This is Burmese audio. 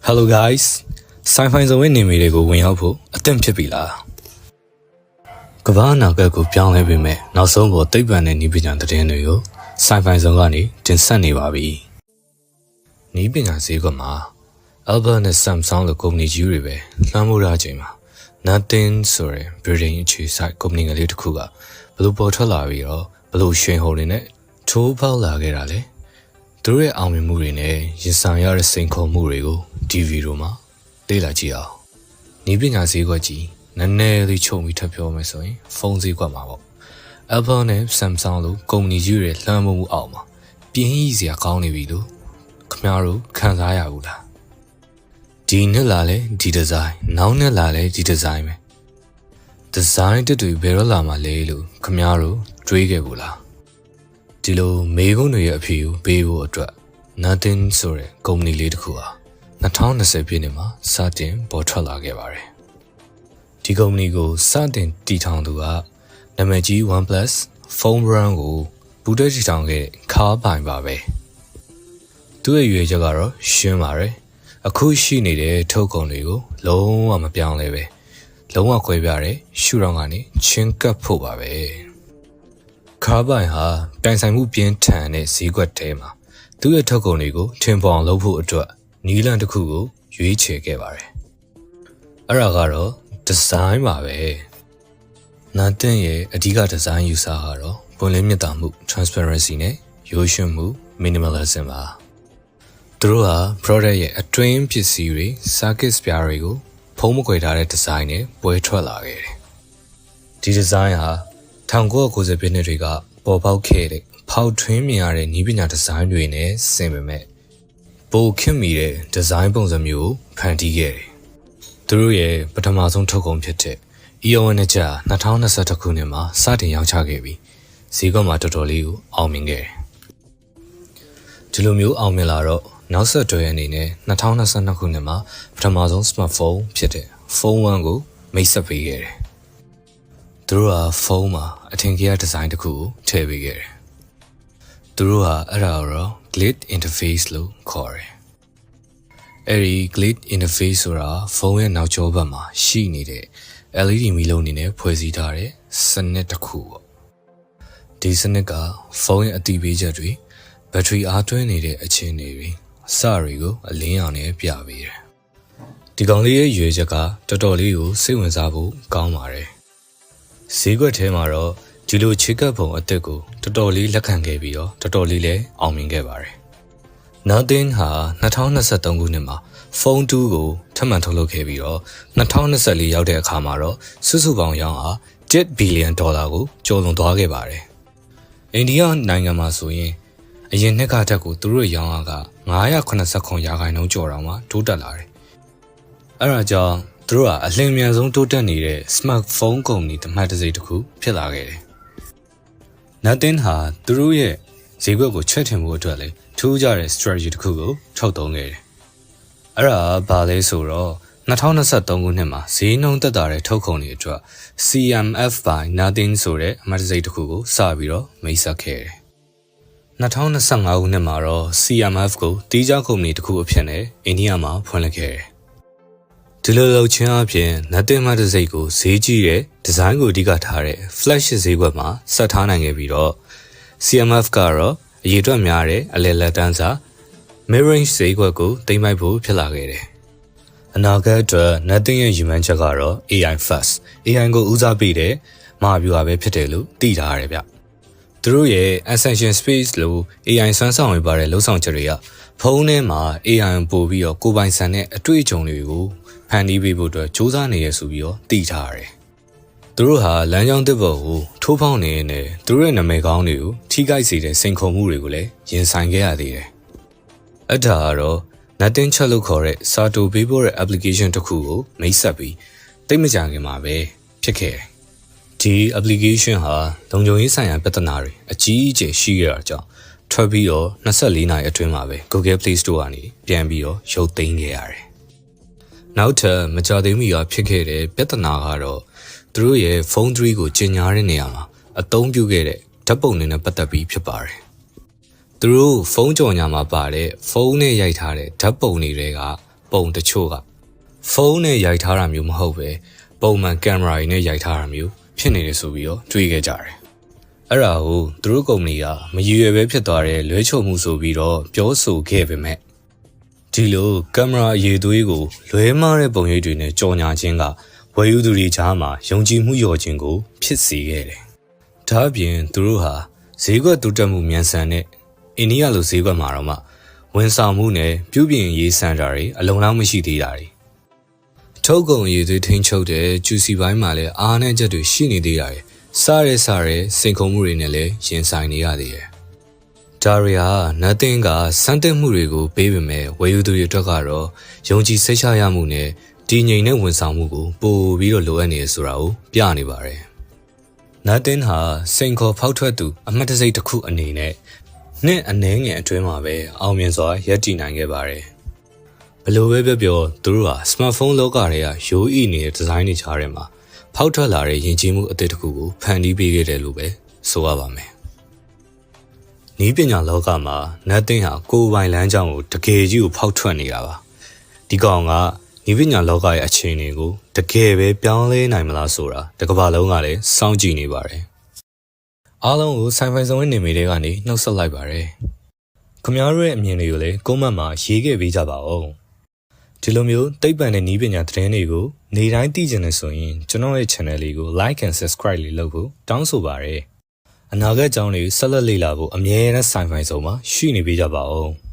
Hello guys, Sci-Fi ဇုံရဲ့နေမီတွေကိုဝင်ရောက်ဖို့အသင့်ဖြစ်ပြီလားကမ္ဘာအနာဂတ်ကိုပြောင်းလဲပေးမယ်နောက်ဆုံးပေါ်သိပ္ပံနဲ့နည်းပညာသတင်းတွေကို Sci-Fi ဇုံကနေတင်ဆက်နေပါပြီနည်းပညာဈေးကွက်မှာ Alphabet နဲ့ Samsung လိုကုမ္ပဏီကြီးတွေပဲလွှမ်းမိုးထားချိန်မှာ Nothing ဆိုတဲ့ Britain အခြေစိုက်ကုမ္ပဏီကလေးတစ်ခုကဘလို့ပေါ်ထွက်လာပြီးတော့ဘလို့ရွှင်ဟုန်တွေနဲ့ထိုးပေါက်လာခဲ့တာလေသူတို့ရဲ့အောင်မြင်မှုတွေနဲ့ရင်ဆိုင်ရတဲ့စိန်ခေါ်မှုတွေကိုဒီဗီဒီယိုမှာလေ့လာကြည့်အောင်။နည်းပညာဈေးကွက်ကြီးနည်းနည်းလေးချုပ်ပြီးထပ်ပြောမယ်ဆိုရင်ဖုန်းဈေးကွက်မှာပေါ့။ Apple နဲ့ Samsung လိုကုမ္ပဏီကြီးတွေလွှမ်းမိုးမှုအောက်မှာပြင်းရည်စရာကောင်းနေပြီလို့ခင်ဗျားတို့ခံစားရဘူးလား။ဒီနှစ်လာလဲဒီဒီဇိုင်းနောက်နှစ်လာလဲဒီဒီဇိုင်းပဲ။ဒီဇိုင်းတွေဘယ်တော့လာမှလဲလို့ခင်ဗျားတို့တွေးခဲ့ဘူးလား။ဒီလိုမေးခွန်းတွေရဲ့အဖြေကိုပေးဖို့အတွက် Nothing ဆိုတဲ့ကုမ္ပဏီလေးတစ်ခုဟာ2020ပြည့်နှစ်မှာစတင်ပေါ်ထွက်လာခဲ့ပါတယ်။ဒီကုမ္ပဏီကိုစတင်တည်ထောင်သူကနာမည်ကြီး OnePlus ဖုန်း brand ကိုပူးတွဲတည်ထောင်ခဲ့ခါပိုင်ပါပဲ။သူ့ရဲ့ရွေးချက်ကတော့ရှင်းပါတယ်။အခုရှိနေတဲ့ထုတ်ကုန်တွေကိုလုံးဝမပြောင်းလဲပဲ။လုံးဝခွဲပြားတဲ့ရှုထောင့်ကနေချင်းကပ်ဖို့ပါပဲ။ခါပိုင်ဟာပြိုင်ဆိုင်မှုပြင်းထန်တဲ့ဈေးကွက်ထဲမှာသူ့ရဲ့ထုတ်ကုန်တွေကိုထင်ပေါ်အောင်လုပ်ဖို့အတွက်နီလန်တစ်ခုကိုရွေးချယ်ခဲ့ပါတယ်။အဲ့ဒါကတော့ဒီဇိုင်းပါပဲ။နာတင်ရဲ့အဓိကဒီဇိုင်းယူဆကတော့ပွင့်လင်းမြတ်တာမှု transparency နဲ့ရိုးရှင်းမှု minimalism ပါ။သူတို့ဟာ product ရဲ့အတွင်းပစ္စည်းတွေ circuit ပြားတွေကိုဖုံးမကွယ်ထားတဲ့ဒီဇိုင်းနဲ့ပွဲထွက်လာခဲ့တယ်။ဒီဒီဇိုင်းဟာ1990ပြည့်နှစ်တွေကပေါ်ပေါက်ခဲ့တဲ့ဖောက်ထွင်းမြင်ရတဲ့နည်းပညာဒီဇိုင်းတွေနဲ့ဆင်ပေမဲ့ပိုခင်မီတဲ့ဒီဇိုင်းပုံစံမျိုးဖန်တီးခဲ့တယ်။သူတို့ရဲ့ပထမဆုံးထုတ်ကုန်ဖြစ်တဲ့ EON နဲ့ကြာ2021ခုနှစ်မှာစတင်ရောင်းချခဲ့ပြီးဈေးကွက်မှာတော်တော်လေးကိုအောင်မြင်ခဲ့တယ်။ဒီလိုမျိုးအောင်မြင်လာတော့နောက်ဆက်တွဲအနေနဲ့2022ခုနှစ်မှာပထမဆုံး smartphone ဖြစ်တဲ့ Phone 1ကိုမိတ်ဆက်ပေးခဲ့တယ်။သူတို့ဟာဖုန်းမှာအထင်ကြီးဒီဇိုင်းတစ်ခုကိုထည့်ပေးခဲ့တယ်။သူတို့ဟာအဲ့ဒါကို Glide interface လို့ခေါ်တယ်။အဲဒီ Glide interface ဆိုတာဖုန်းရဲ့နောက်ကျောဘက်မှာရှိနေတဲ့ LED မီးလုံးအနေနဲ့ဖွဲ့စည်းထားတဲ့စနစ်တစ်ခုပေါ့။ဒီစနစ်ကဖုန်းရဲ့အသိပေးချက်တွေဘက်ထရီအားသွင်းနေတဲ့အခြေအနေတွေအစတွေကိုအလင်းရောင်နဲ့ပြပေးတယ်။ဒီကောင်လေးရဲ့ရွေးချက်ကတော်တော်လေးကိုစိတ်ဝင်စားဖို့ကောင်းပါတယ်။ဈေးကွက်ထဲမှာတော့ဒီလိုချေကပ်ပုံအစ်စ်ကိုတော်တော်လေးလက်ခံခဲ့ပြီးတော့တော်တော်လေးလည်းအောင်မြင်ခဲ့ပါတယ်။ Nothing ဟာ2023ခုနှစ်မှာ Phone 2ကိုထပ်မံထုတ်လုပ်ခဲ့ပြီးတော့2024ရောက်တဲ့အခါမှာတော့စုစုပေါင်းရောင်းအား$1 ဘီလီယံကိုကျော်လွန်သွားခဲ့ပါတယ်။အိန္ဒိယနိုင်ငံမှာဆိုရင်အရင်နှစ်ကထက်ကိုသူတို့ရောင်းအားက989%ကျော်တော့မှတိုးတက်လာတယ်။အဲဒါကြောင့်သူတို့ကအလင်းမြန်ဆုံးတိုးတက်နေတဲ့ smartphone ကုမ္ပဏီတစ်မှတ်တစ်စိတ်တစ်ခုဖြစ်လာခဲ့တယ်။ Nothing ဟာသူတို့ရဲ့ဈေးကွက်ကိုချက်ထင်ဖို့အတွက်လည်းထူးခြားတဲ့ strategy တစ်ခုကိုထုတ်သုံးခဲ့တယ်။အဲ့ဒါဘာလဲဆိုတော့2023ခုနှစ်မှာဈေးနှုန်းသက်သာတဲ့ထုတ်ကုန်တွေအတွက် CMF by Nothing ဆိုတဲ့အမှတ်တစ်စိတ်တစ်ခုကိုစပြီးတော့မိတ်ဆက်ခဲ့တယ်။2025ခုနှစ်မှာတော့ CMF ကိုတီးခြားကုမ္ပဏီတစ်ခုအဖြစ်နဲ့အိန္ဒိယမှာဖွင့်လှစ်ခဲ့တယ်။ဒီလိုလုပ်ခြင်းအပြင် Nothing မှတစ်စိတ်ကိုဈေးကြီးတဲ့ဒီဇိုင်းကိုအဓိကထားတဲ့ flash ဈေးကွက်မှာဆက်ထားနိုင်ခဲ့ပြီးတော့ CMF ကတော့အရေးအတွက်များတဲ့အလဲလက်တန်းစာ mid range ဈေးကွက်ကိုသိမ်းပိုက်ဖို့ဖြစ်လာခဲ့တယ်။အနာဂတ်အတွက် Nothing ရဲ့ရည်မှန်းချက်ကတော့ AI first AI ကိုဦးစားပေးတဲ့မဟာဗျူဟာပဲဖြစ်တယ်လို့သိထားရတယ်ဗျ။သူတို့ရဲ့ Ascension Space လို့ AI စွမ်းဆောင်ရပါတဲ့လှုပ်ဆောင်ချက်တွေကဖုန်းထဲမှာ AI ပို့ပြီးတော့ကိုယ်ပိုင်ဆန်တဲ့အတွေ့အကြုံတွေကိုဖန်တီးပေးဖို့အတွက်စူးစမ်းနေရဆိုပြီးတော့သိထားရတယ်။သူတို့ဟာလမ်းကြောင်းတစ်ပေါ်ကိုထိုးဖောက်နေနေသူတို့ရဲ့နာမည်ကောင်းတွေကိုထိခိုက်စေတဲ့စိန်ခေါ်မှုတွေကိုလည်းရင်ဆိုင်ခဲ့ရသေးတယ်။အဲ့ဒါကတော့ Nothing ချက်လို့ခေါ်တဲ့စာတိုပေးဖို့တဲ့ application တစ်ခုကိုမိတ်ဆက်ပြီးတိတ်မကြခင်မှာပဲဖြစ်ခဲ့တယ်။ဒီ application ဟာလုံခြုံရေးဆိုင်ရာပြဿနာတွေအကြီးအကျယ်ရှိခဲ့တာကြောင့်ထွက်ပြီးတော့24နာရီအတွင်းမှာပဲ Google Play Store ကနေပြန်ပြီးတော့ရုပ်သိမ်းခဲ့ရတယ်။နောက်ထပ်မကြသေးမီကဖြစ်ခဲ့တဲ့ပြဿနာကတော့သူတို့ရဲ့ Phone 3ကိုကျင်ညာတဲ့နေရာမှာအသုံးပြုခဲ့တဲ့ဓာတ်ပုံတွေနဲ့ပတ်သက်ပြီးဖြစ်ပါတယ်။သူတို့ဖုန်းကြော်ညာမှာပါတဲ့ဖုန်းနဲ့ရိုက်ထားတဲ့ဓာတ်ပုံတွေက ပုံတချို့ကဖုန်းနဲ့ရိုက်ထားတာမျိုးမဟုတ်ပဲပုံမှန်ကင်မရာတွေနဲ့ရိုက်ထားတာမျိုးဖြစ်နေတယ်ဆိုပြီးတော့တွေးခဲ့ကြတယ်အဲ့ဒါကိုသူတို့ကုမ္ပဏီကမရည်ရွယ်ပဲဖြစ်သွားတဲ့လွဲချော်မှုဆိုပြီးတော့ပြောဆိုခဲ့ပေမဲ့ဒီလိုကင်မရာအရေးသွေးကိုလွဲမားတဲ့ပုံရိပ်တွေနဲ့ကြော်ညာခြင်းကဝယ်ယူသူတွေကြားမှာယုံကြည်မှုလျော့ခြင်းကိုဖြစ်စေခဲ့တယ်။ဒါအပြင်သူတို့ဟာဈေးကွက်တိုးတက်မှုမြန်ဆန်တဲ့အိန္ဒိယလိုဈေးကွက်မှာတော့မှဝန်ဆောင်မှုနဲ့ပြုပြင်ရေးစံတာတွေအလုံလောက်မရှိသေးတာတွေထုတ်ကုန်ရည်သွေးထိန်းချုပ်တဲ့ကျူစီပိုင်းမှာလည်းအားနည်းချက်တွေရှိနေသေးတာတွေစားရဲစိန်ခုံမှုတွေနဲ့လည်းရင်ဆိုင်နေရသေးတယ်။ဒါရီဟာနတ်တင်ကစမ်းသပ်မှုတွေကိုပေးပေမဲ့ဝယ်ယူသူတွေအတွက်ကတော့ယုံကြည်စိတ်ချရမှုနဲ့တည်ငြိမ်တဲ့ဝန်ဆောင်မှုကိုပို့ပြီးတော့လိုအပ်နေရဆိုတာကိုပြနေပါတယ်။နတ်တင်ဟာစိန်ခေါ်ဖောက်ထွက်သူအမှတ်တစိတ်တစ်ခုအနေနဲ့နှစ်အနည်းငယ်အတွင်းမှာပဲအောင်မြင်စွာရပ်တည်နိုင်ခဲ့ပါတယ်။ဘယ်လိုပဲပြောသူတို့ဟာစမတ်ဖုန်းလောကတွေကရိုးအီနေတဲ့ဒီဇိုင်းတွေချားထဲမှာဖောက်ထွက်လာတဲ့ယဉ်ကျေးမှုအသစ်တစ်ခုကိုဖန်တီးပေးခဲ့တယ်လို့ပဲဆိုရပါမယ်။နည်းပညာလောကမှာနတ်တင်ဟာကိုယ်ပိုင်လမ်းကြောင်းကိုတကယ်ကြီးကိုဖောက်ထွက်နေတာပါ။ဒီကောင်ကနည်းပညာလောကရဲ့အခြေအနေကိုတကယ်ပဲပြောင်းလဲနိုင်မလားဆိုတာတစ်ကမ္ဘာလုံးကလည်းစောင့်ကြည့်နေပါတယ်။အားလုံးကိုဆိုင်ဖိုင်ဆောင်ရဲ့နေမီတွေကနေနှုတ်ဆက်လိုက်ပါတယ်။ခင်ဗျားတို့ရဲ့အမြင်တွေကိုလည်းကွန်မန့်မှာရေးခဲ့ပေးကြပါဦး။ဒီလိုမျိုးသိပ္ပံနဲ့နည်းပညာသတင်းတွေကိုနေ့တိုင်းသိချင်နေဆိုရင်ကျွန်တော်ရဲ့ channel လေးကို like and subscribe လေးလုပ်ဖို့တောင်းဆိုပါရစေ။အနာဂတ်အကြောင်းတွေဆက်လက်လေ့လာဖို့အမြဲတမ်းဆိုင်ဖိုင်ဆောင်မှာရှိနေပေးကြပါဦး။